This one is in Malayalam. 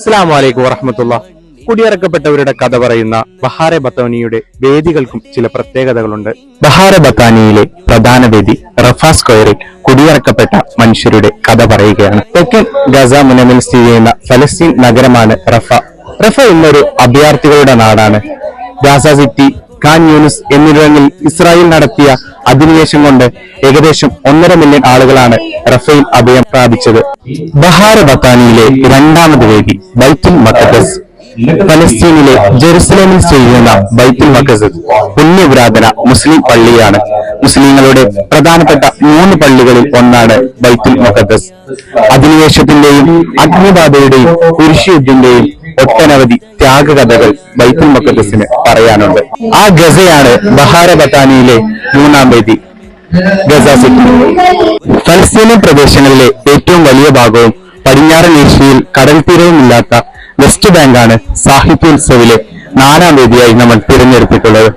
അസ്സലാമു അലൈക്കും വറഹ്മത്തുള്ളാ. കുടിയിറക്കപ്പെട്ടവരുടെ കഥ പറയുന്ന ബഹാറെ ബത്താനിയുടെ വേദികൾക്കും ചില പ്രത്യേകതകളുണ്ട്. ബഹാറെ ബത്താനിയിലെ പ്രധാന വേദി റഫ സ്ക്വയറിൽ കുടിയിറക്കപ്പെട്ട മനുഷ്യരുടെ കഥ പറയുകയാണ്. തെക്കൻ ഗസ മുനമ്പിൽ സ്ഥിതി ചെയ്യുന്ന ഫലസ്തീൻ നഗരമാണ് റഫ. റഫ ഇന്നൊരു അഭയാർത്ഥികളുടെ നാടാണ്. ഗാസ സിറ്റി, ഖാൻ യൂനിസ് എന്നിവിടങ്ങളിൽ ഇസ്രായേൽ നടത്തിയ അധിനിവേശം കൊണ്ട് ഏകദേശം 1.5 മില്യൺ ആളുകളാണ് റഫയിൽ അഭയം പ്രാപിച്ചത്. ബഹാറെ ബത്താനിയിലെ രണ്ടാമത് വേദി ബൈത്തുൽ മഖ്ദസ്. ഫലസ്തീനിലെ ജെറുസലേമിൽ സ്ഥിതി ചെയ്യുന്ന ബൈത്തുൽ മഖ്ദസ് പുണ്യപുരാതന മുസ്ലിം പള്ളിയാണ്. മുസ്ലിങ്ങളുടെ പ്രധാനപ്പെട്ട 3 പള്ളികളിൽ ഒന്നാണ് ബൈത്തുൽ മഖ്ദസ്. അധിനിവേശത്തിന്റെയും അഗ്നിബാധയുടെയും കുരിശുയുദ്ധത്തിന്റെയും ഒട്ടനവധി ത്യാഗകഥകൾ ബൈത്തുൽ മഖ്ദസിന് പറയാനുണ്ട്. ആ ഗസയാണ് ബഹാറെ ബത്താനിയിലെ 3-ാം വേദി, ഗസ സിറ്റി. ഫലസ്തീനിയൻ പ്രദേശങ്ങളിലെ ഏറ്റവും വലിയ ഭാഗവും പടിഞ്ഞാറൻ ഏഷ്യയിൽ കടൽ തീരവുമില്ലാത്ത വെസ്റ്റ് ബാങ്കാണ് സാഹിത്യോത്സവിലെ 4-ാം വേദിയായി നമ്മൾ തിരഞ്ഞെടുത്തിട്ടുള്ളത്.